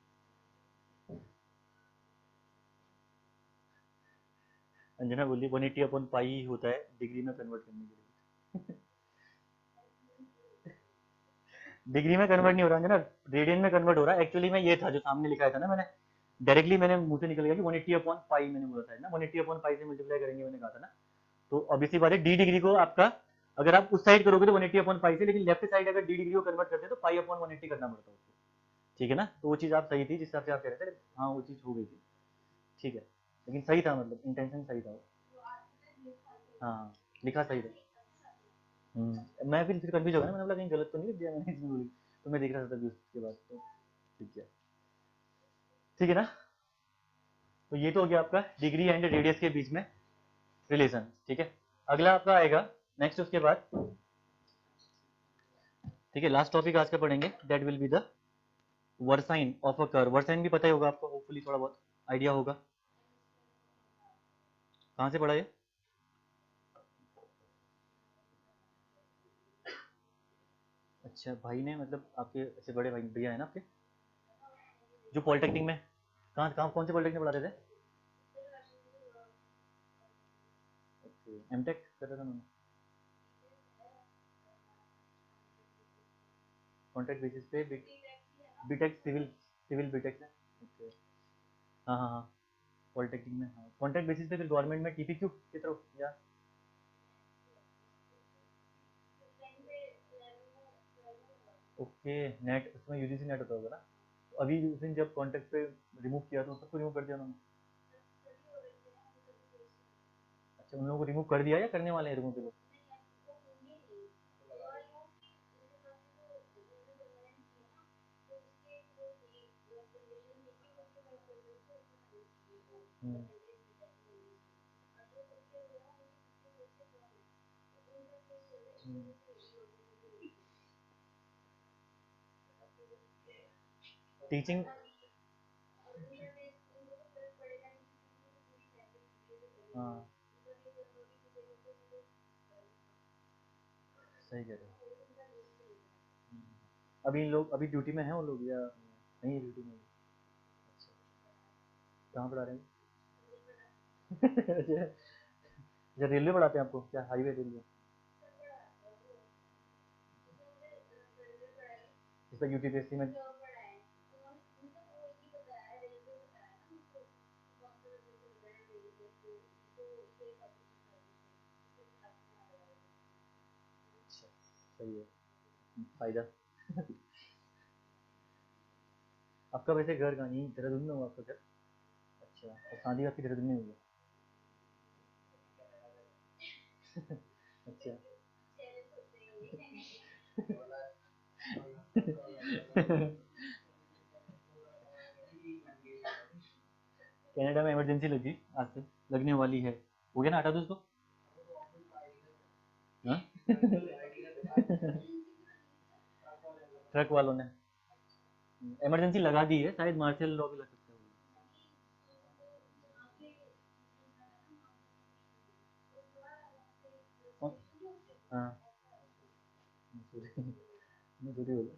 अंजना बोली 180/पाई ही होता है डिग्री में कन्वर्ट करने के लिए। डिग्री में कन्वर्ट नहीं हो रहा अंजना, रेडियन में कन्वर्ट हो रहा है। एक्चुअली में ये था जो सामने लिखा था ना, मैंने डायरेक्टली मैंने मुंह से निकल गया कि 180/पाई मैंने बोला था ना, 180/पाई से मल्टीप्लाई करेंगे मैंने कहा था ना। तो ऑब्वियसली बात है डी डिग्री को आपका अगर आप उस साइड करोगे तो 180/पाई से, लेकिन लेफ्ट साइड अगर डी डिग्री को कन्वर्ट करते हैं तो पाई/180 करना पड़ता है उसको, ठीक है ना। तो वो चीज आप सही थी जिस हिसाब से आप कह रहे थे, हाँ वो चीज हो गई थी, ठीक है। लेकिन सही था, मतलब इंटेंशन सही था वो। हाँ लिखा सही था। मैं फिर कंफ्यूज हो गया ना, मैंने बोला कहीं गलत तो नहीं लिख दिया मैंने इसमें बोली, तो मैं देख रहा था तभी उसके बाद तो ठीक है, ठीक है ना। तो ये तो हो गया आपका डिग्री एंड रेडियस के बीच में रिलेशन, ठीक है। अगला आपका आएगा नेक्स्ट उसके बाद, ठीक है। लास्ट टॉपिक आज का पढ़ेंगे, that will be the versine of a curve. Versine भी पता ही होगा आपको, होपफुली थोड़ा बहुत आइडिया होगा। कहाँ से पढ़ा ये? अच्छा भाई ने, मतलब आपके ऐसे बड़े भाई भैया है ना आपके, जो पॉलिटेक्निक में, कहाँ कहाँ कौन से पॉलिटेक्निक में पढ़ाते थे? ओके, एमटेक कर रहा था उन्होंने, कॉन्ट्रैक्ट बेसिस पे बीटेक सिविल, सिविल बीटेक से। ओके, हाँ हाँ हाँ, पॉलिटेक्निक में, हाँ कॉन्ट्रैक्ट बेसिस पे फिर गवर्नमेंट में टीपीक्यू की तरफ या ओके। नेट उसमें यूजीसी नेट होता होगा ना। तो अभी उस दिन जब कॉन्ट्रैक्ट पे रिमूव किया तो सबको रिमूव कर दिया उन्होंने। अच्छा, उन लोगों को रिमूव कर दिया या करने वाले हैं रिमूव के लोग? टीचिंग, हाँ सही कह रहे हो। अभी इन लोग अभी ड्यूटी में हैं वो लोग या नहीं है ड्यूटी में? अच्छा, कहाँ पढ़ा रहे हैं? अच्छा रेलवे पढ़ाते हैं आपको क्या, हाईवे रेलवे? इस पर यूटीपीएससी में, अच्छा सही है, फायदा। आपका वैसे घर कहाँ, यहीं देहरादून में हुआ आपका घर? अच्छा, और शादी आपकी देहरादून में हुई है? अच्छा। कनाडा में इमरजेंसी लगी आज से, लगने वाली है। हो गया ना, हटा दो उसको। हाँ? ट्रक वालों ने इमरजेंसी लगा दी है, शायद मार्शल लॉ भी लग सकता है। कौन? हाँ मसूरी, मसूरी बोलो।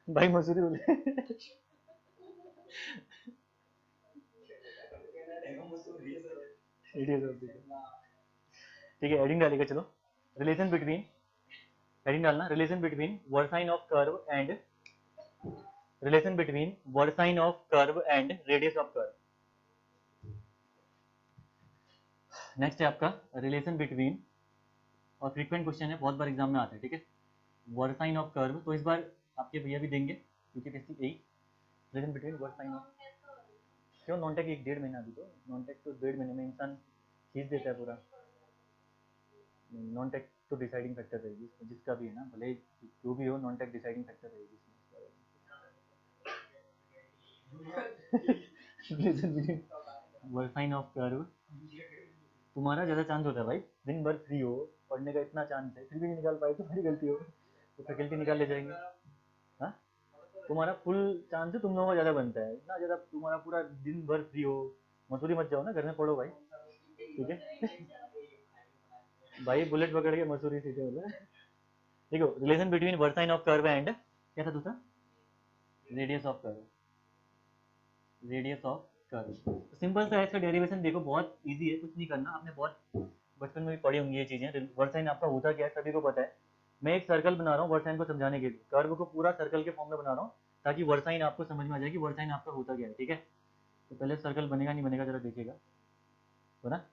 भाई मसूरी बोले। इडियट होती है। ठीक है, एडिंग डालेगा चलो। रिलेशन बिटवीन हेडिंग डालना relation between versine of curve and relation between versine of curve and radius of curve. Next है आपका रिलेशन बिटवीन, और फ्रीक्वेंट क्वेश्चन है, बहुत बार एग्जाम में आता है, ठीक है। वर्साइन ऑफ कर्व, तो इस बार आपके भैया भी देंगे क्योंकि बेसिक यही रिलेशन बिटवीन वर्साइन ऑफ, क्यों नॉन टेक 1.5 महीना, अभी तो नॉन टेक तो 1.5 महीने में इंसान खींच देता है पूरा। नॉन टेक तो डिसाइडिंग फैक्टर रहेगी जिसका भी है ना, भले जो भी हो, नॉन टेक डिसाइडिंग फैक्टर रहेगी इसमें। वर्साइन ऑफ कर्व, तुम्हारा ज़्यादा चांस होता है भाई, दिन भर फ्री हो, पढ़ने का इतना चांस है, फिर भी नहीं निकाल पाए तो मेरी गलती हो, तो फैकल्टी निकाल ले जाएंगे। हाँ, तुम्हारा फुल चांस है, तुम लोगों का ज़्यादा बनता है, इतना ज़्यादा तुम्हारा पूरा दिन भर फ्री हो, मसूरी मत जाओ ना, घर में पढ़ो भाई, ठीक है। भाई बुलेट पकड़ के मसूरी सीधे बोला। देखो relation between versine of curve and क्या था दूसरा, radius of curve, radius of curve. Simple सा है इसका डेरिवेशन, देखो बहुत इजी है, कुछ नहीं करना, आपने बहुत बचपन में भी पढ़ी होंगी ये चीजें। वर्साइन आपका होता क्या है सभी को पता है। मैं एक सर्कल बना रहा हूँ वर्साइन को समझाने के लिए, कर्व को पूरा सर्कल के फॉर्म में बना रहा हूँ ताकि वर्साइन आपको समझ में आ जाए कि वर्साइन आपका होता क्या है, ठीक है। तो पहले सर्कल बनेगा नहीं बनेगा जरा देखिएगा, तो ना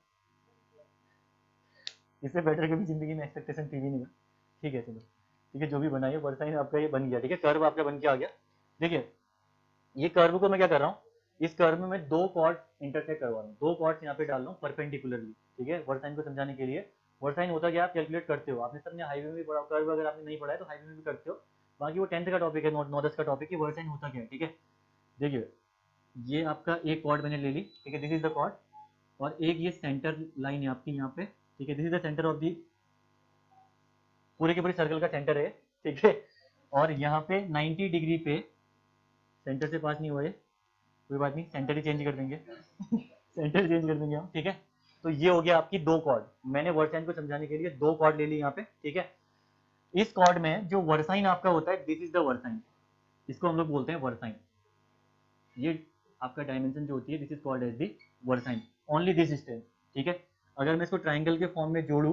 इससे बेटर कभी जिंदगी में एक्सपेक्टेशन थी भी नहीं, ठीक है चलो, ठीक है जो भी बनाइए, वर्साइन आपका ये बन गया, ठीक है, कर्व आपका बन के आ गया। देखिए ये कर्व को मैं क्या कर रहा हूँ, इस कर्व में मैं दो कॉर्ड इंटरसेक्ट करवा रहा हूँ, दो कॉर्ड्स यहाँ पे डाल रहा हूँ परपेंडिकुलरली, ठीक है, वर्साइन को समझाने के लिए। वर्साइन होता क्या आप कैलकुलेट करते हो, आपने सबने हाईवे में भी पढ़ा, कर्व अगर आपने नहीं पढ़ा है तो हाईवे में भी करते हो, बाकी वो 10th का टॉपिक है, 9-10 का टॉपिक है, वर्साइन होता क्या है, ठीक है। देखिए ये आपका एक कॉर्ड मैंने ले ली, ठीक है, दिस इज द कॉर्ड, और एक ये सेंटर लाइन है आपकी यहाँ पे, ठीक है, this is the centre of the, पूरे के पूरे सर्कल का सेंटर है, ठीक है, और यहाँ पे 90 डिग्री पे सेंटर से पास नहीं हुआ है, कोई बात नहीं, सेंटर ही चेंज कर देंगे। सेंटर चेंज कर देंगे हम, ठीक है। तो ये हो गया आपकी दो कॉर्ड, मैंने वर्साइन को समझाने के लिए दो कॉर्ड ले ली यहाँ पे, ठीक है। इस कॉर्ड में जो वर्साइन आपका होता है, दिस इज द वर्साइन, इसको हम लोग बोलते हैं वर्साइन, ये आपका डायमेंशन जो होती है, this is called as the versine, only this distance, ठीक है। अगर मैं इसको ट्राइंगल के फॉर्म में जोड़ू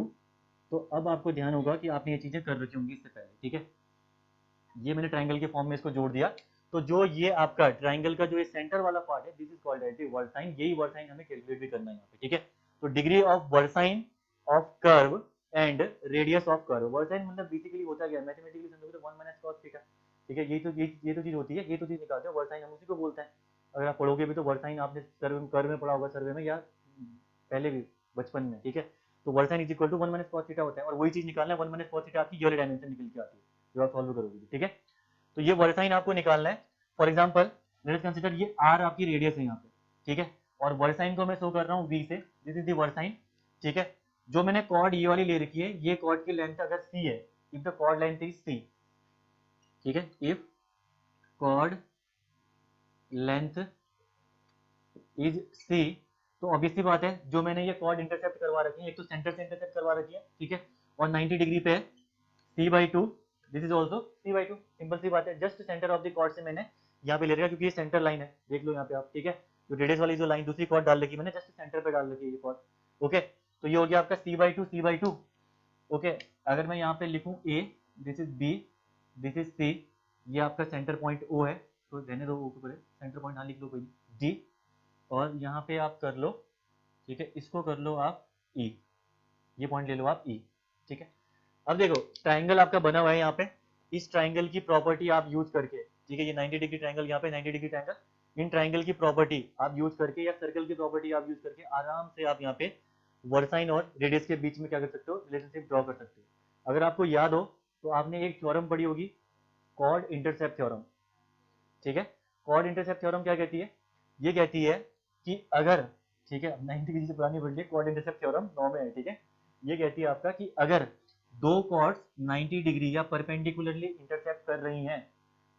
तो अब आपको ध्यान होगा कि आपने ये चीजें कर रखी होंगी इससे पहले, ठीक है। ये मैंने ट्राइंगल के फॉर्म में इसको जोड़ दिया, तो जो ये आपका ट्राइंगल का जो ये सेंटर वाला पार्ट है, this is called as the versine, यही वर्साइन हमें कैलकुलेट भी करना है यहाँ पे, ठीक है। तो degree of versine of curve and radius of curve, versine मतलब बेसिकली होता क्या है, मैथमेटिकली समझोगे तो 1 माइनस cos थीटा, ठीक है, ये तो चीज होती है, ये तो चीज निकालते हैं, वर्साइन हम उसी को बोलते हैं। अगर आप पढ़ोगे भी तो वर्साइन आपने कर्व में पढ़ा होगा, सर्वे में या पहले भी बचपन में, ठीक है। तो versine is equal to 1 minus cos theta होता है, और वही चीज निकालना है, 1 माइनस cos थीटा आपकी ये वाली डायमेंशन निकल के आती है जो आप सॉल्व करोगे, ठीक है। तो ये वर्साइन आपको निकालना है। फॉर एग्जाम्पल लेट्स कंसिडर ये आर आपकी रेडियस है यहाँ पे, ठीक है, और वर्साइन को मैं शो कर रहा हूँ वी से, दिस इज दी वर्साइन, ठीक है। जो मैंने कॉर्ड ये वाली ले रखी है, ये कॉर्ड की लेंथ अगर सी है, if the chord length is C, ठीक है, if chord length is C, तो ऑब्वियसली बात है जो मैंने ये कॉर्ड इंटरसेप्ट करवा रखी है, एक तो सेंटर से इंटरसेप्ट करवा रखी है, ठीक है, और 90 डिग्री पे c/2, this is also c/2, simple सी बात है, just centre of the chord से मैंने यहाँ पे ले रखा क्योंकि ये सेंटर लाइन है, देख लो यहाँ पे आप, ठीक है, जो रेडियस वाली जो लाइन दूसरी कॉर्ड डाल रखी मैंने, जस्ट सेंटर पे डाल रखी है ये कॉर्ड, ओके। तो ये हो गया आपका c/2, ओके। अगर मैं यहाँ पे लिखूँ a, this is b, this is c, ये आपका सेंटर पॉइंट o है, तो रहने दो o के ऊपर सेंटर पॉइंट, हाँ लिख लो कोई d, और यहाँ पे आप कर लो, ठीक है, इसको कर लो आप e, ये पॉइंट ले लो आप e, ठीक है। अब देखो ट्राइंगल आपका बना हुआ है यहाँ पे, इस ट्राइंगल की प्रॉपर्टी आप यूज करके, ठीक है, ये 90 डिग्री ट्राइंगल, यहाँ पे 90 डिग्री ट्राइंगल, इन ट्राइंगल की प्रॉपर्टी आप यूज करके या सर्कल की प्रॉपर्टी आप यूज करके आराम से आप यहाँ पे वर्साइन और रेडियस के बीच में क्या कर सकते हो, रिलेशनशिप ड्रॉ कर सकते हो। अगर आपको याद हो तो आपने एक थ्योरम पढ़ी होगी, कॉर्ड इंटरसेप्ट थ्योरम, ठीक है। कॉर्ड इंटरसेप्ट थ्योरम क्या कहती है, ये कहती है कि अगर, ठीक है, 90 डिग्री से पुरानी पढ़ ली, कॉर्ड इंटरसेप्ट थ्योरम 9 में है, ठीक है, ये कहती है आपका कि अगर दो कॉर्ड्स 90 डिग्री या परपेंडिकुलरली इंटरसेप्ट कर रही हैं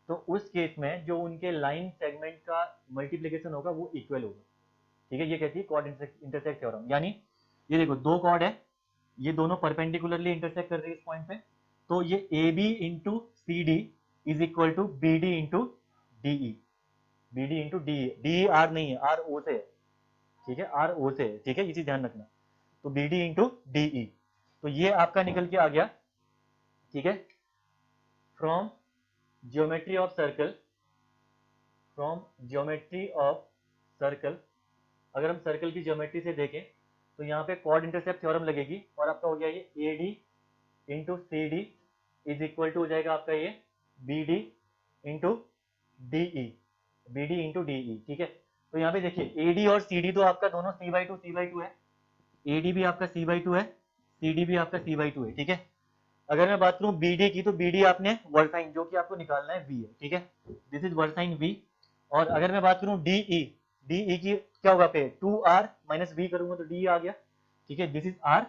तो उस केस में जो उनके लाइन सेगमेंट का मल्टीप्लिकेशन होगा वो इक्वल होगा, ठीक है, ये कहती है कॉर्ड इंटरसेक्ट थ्योरम। यानी ये देखो दो कॉर्ड है, ये दोनों परपेंडिकुलरली इंटरसेक्ट कर रही है इस पॉइंट पे, तो ये A B into C D is equal to B D into DE, B D into DE, DE R नहीं है, आर ओ से है, ठीक है, आर ओ से है, ठीक है, ये चीज ध्यान रखना। तो बी डी इंटू डीई, तो ये आपका निकल के आ गया ठीक है, from geometry of circle, from geometry of circle, अगर हम सर्कल की ज्योमेट्री से देखें तो यहाँ पे कॉर्ड इंटरसेप्ट थ्योरम लगेगी और आपका हो गया ये AD into C D is equal to हो जाएगा आपका ये BD into DE, BD into DE। ठीक है, तो यहाँ पे देखिए AD और CD तो आपका दोनों C/2 है, AD भी आपका C/2 है, CD भी आपका C/2 है। ठीक है, अगर मैं बात करूं BD की तो BD आपने वर्साइन जो कि आपको निकालना है V है। ठीक है, दिस इज वर्साइन V। और अगर मैं बात करूं DE, DE की क्या होगा पे 2R माइनस V करूंगा तो DE आ गया। ठीक है, this is R,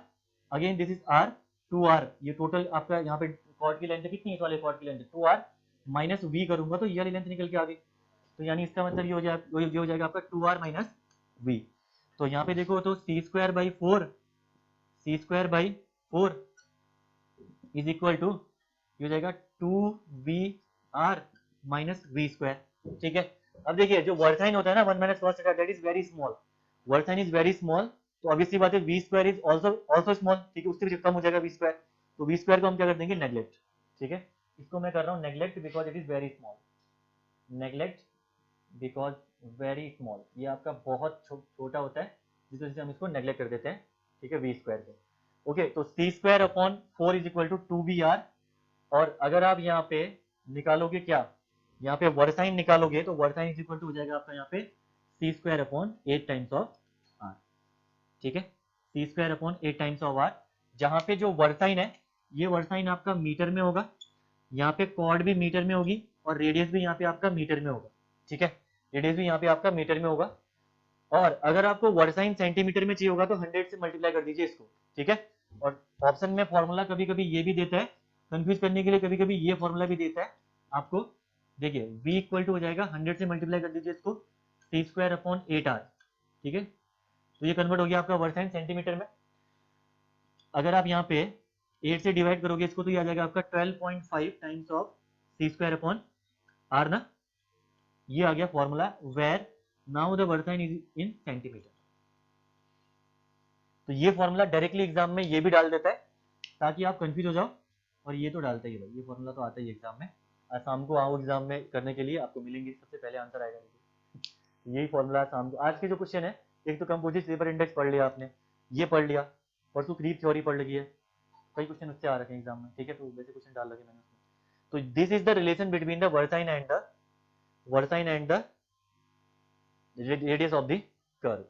again this is R, 2R, ये टोटल आपका यहाँ पे कॉर्ड की लेंथ है कितनी, इस वाले कॉर्ड की लेंथ 2R माइनस V करूंगा तो ये वाली लेंथ निकल के आ गई। तो यानी इसका मतलब ये हो जाएगा आपका 2R माइनस V। तो यहाँ पे देखो तो C² 4 इज इक्वल टू ये हो जाएगा 2VR माइनस V²। ठीक है, अब देखिए जो वर्साइन होता है ना 1 minus cos theta that is very small, versine is very small, तो ऑब्वियसली बात है V² इज आल्सो स्मॉल। ठीक है, उससे भी कम हो जाएगा V², तो V² को हम क्या कर देंगे नेग्लेक्ट। ठीक है, इसको मैं कर रहा हूँ neglect because it is very small, neglect because very small, ये आपका बहुत छोटा होता है जिस वजह से हम इसको नेग्लेक्ट कर देते हैं। ठीक है, V² को। ओके, तो C²/4 is equal to 2BR। और अगर आप यहाँ पे निकालोगे क्या, यहाँ पे वर्साइन निकालोगे तो वर्साइन इज इक्वल टू हो जाएगा आपका यहाँ पे C²/8 टाइम्स ऑफ R। ठीक है, C²/8 टाइम्स ऑफ R, जहां पे जो वर्साइन है ये वर्साइन आपका मीटर में होगा, यहाँ पे कॉर्ड भी मीटर में होगी और रेडियस भी यहाँ पे आपका मीटर में होगा। ठीक है, रेडियस भी यहाँ पे आपका मीटर में होगा। और अगर आपको वर्साइन सेंटीमीटर में चाहिए होगा तो 100 से मल्टीप्लाई कर दीजिए इसको। ठीक है, और ऑप्शन में फॉर्मूला कभी कभी ये भी देता है कंफ्यूज करने के लिए, कभी कभी ये फॉर्मूला भी देता है आपको। देखिए V इक्वल टू हो जाएगा 100 से मल्टीप्लाई कर दीजिए इसको C²/8R। ठीक है, तो ये कन्वर्ट हो गया आपका वर्साइन सेंटीमीटर में। अगर आप यहाँ पे 8 से डिवाइड करोगे इसको तो ये आ जाएगा आपका 12.5 टाइम्स ऑफ C²/R ना, ये आ गया formula where now the versine is in centimetre. तो ये फॉर्मूला डायरेक्टली एग्जाम में ये भी डाल देता है ताकि आप कंफ्यूज हो जाओ, और ये तो डालता ही है भाई, ये फॉर्मूला तो आता ही एग्जाम में। आज शाम को आओ एग्जाम में करने के लिए, आपको मिलेंगे सबसे पहले आंसर आएगा यही फॉर्मूला शाम को। आज के जो क्वेश्चन है, एक तो कंपोजिट लेबर इंडेक्स पढ़ लिया आपने, ये पढ़ लिया, परसों क्रीप थ्योरी पढ़ लगी है, कई क्वेश्चन उससे आ रखे हैं एग्जाम में। ठीक है, तो वैसे क्वेश्चन डाल रखे मैंने उसमें। तो this is the relation between the versine and the radius of the curve.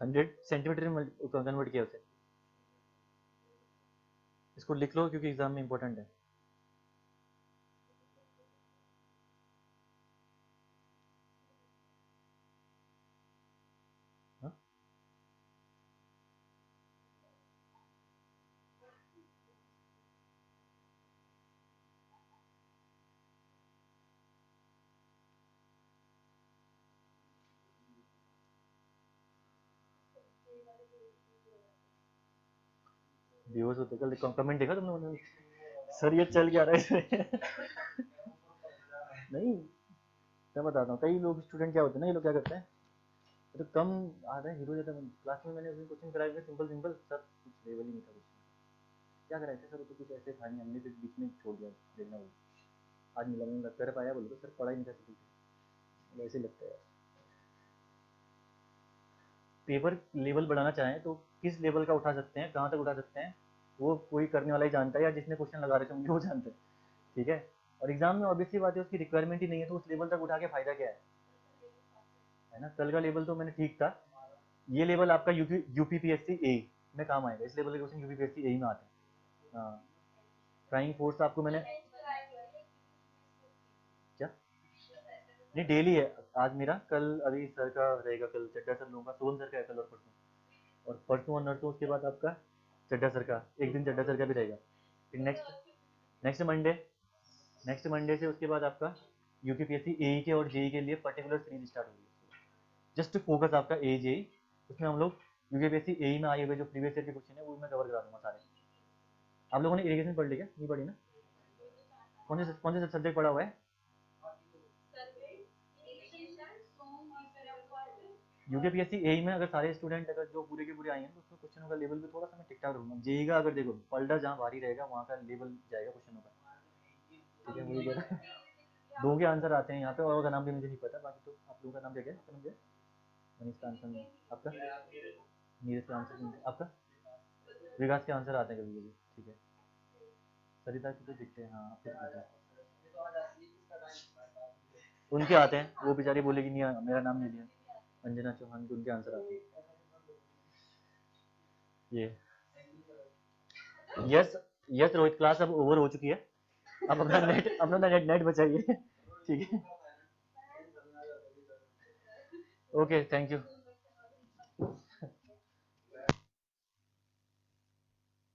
Hundred centimetre में कन्वर्ट किया उसे, इसको लिख लो क्योंकि एग्जाम में इंपॉर्टेंट है। हाँ? व्यूअर्स होते कल कमेंट देखा तुमने, सर ये चल क्या रहा है इसमें नहीं, मैं बताता हूँ, कई लोग स्टूडेंट क्या होते हैं ना, ये लोग क्या करते हैं तो कम आ रहे हैं हीरो जैसा। क्लास में मैंने उस क्वेश्चन कराए थे सिंपल सिंपल, सर कुछ लेवल ही नहीं था क्वेश्चन, क्या कराए थे सर, तो कुछ ऐसे था नहीं, हमने फिर बीच में छोड़ दिया देखना। वो आज मिला मैंने कर पाया, बोलो तो सर पढ़ा ही नहीं था सिंपल, ऐसे लगता है। पेपर लेवल बढ़ाना चाहें तो किस लेवल का उठा सकते हैं, कहाँ तक उठा सकते हैं, वो कोई करने वाला ही जानता है, या जिसने क्वेश्चन लगा रहे होंगे वो जानते हैं। ठीक है, और एग्जाम में ऑब्वियसली बात है उसकी रिक्वायरमेंट ही नहीं है, तो उस लेवल तक उठा के फायदा क्या है ना। कल का लेवल तो मैंने ठीक था, ये लेवल आपका यूपीपीएससी ए में काम आएगा, इस लेवल के क्वेश्चन यूपीपीएससी ए में आते हैं। हाँ, फ्लाइंग फोर्स आपको मैंने क्या, नहीं डेली है आज मेरा, कल अभी सर का रहेगा, कल चड्डा सर लूंगा, सोहन सर का है कल और परसों और नरसों उसके बाद आपका चड्डा सर का, एक दिन चड्डा सर का भी रहेगा। फिर नेक्स्ट मंडे से उसके बाद आपका यूपीपीएससी ए के और जेई के लिए पर्टिकुलर सीरीज स्टार्ट होगी, जस्ट फोकस आपका ए जेई उसमें हम लोग यूपीएससी एई में आए हुए जो प्रीवियस ईयर के क्वेश्चन है वो मैं कवर करा दूंगा सारे। आप लोगों ने इरिगेशन पढ़ ली क्या? नहीं पढ़ी ना? कौन से सब्जेक्ट पढ़ा हुआ है? यूकेपीएससी एई में अगर सारे स्टूडेंट अगर जो पूरे के पूरे आए हैं तो उसमें क्वेश्चनों का लेवल भी थोड़ा सा मैं ठीक ठाक रखूंगा। जेई का अगर देखो पलटा जहाँ भारी रहेगा वहाँ का लेवल जाएगा क्वेश्चनों का, ठीक है? मुझे कह दो के आंसर आते हैं यहाँ पे, और का नाम भी मुझे नहीं पता, बाकी तो आप लोगों का नाम क्या क्या है? मुझे मनीष का आंसर नहीं, आपका नीरज का आंसर नहीं, आपका विकास के आंसर आते हैं कभी कभी, ठीक है? सरिता के तो दिखते हैं, हाँ आपके दिखते हैं, उनके आते हैं, वो बेचारी बोलेगी नहीं मेरा नाम नहीं लिया। अंजना चौहान के उनके आंसर आते हैं ये। यस यस रोहित, क्लास अब ओवर हो चुकी है, अब अपना नेट बचाइए, ठीक है? Okay, thank you.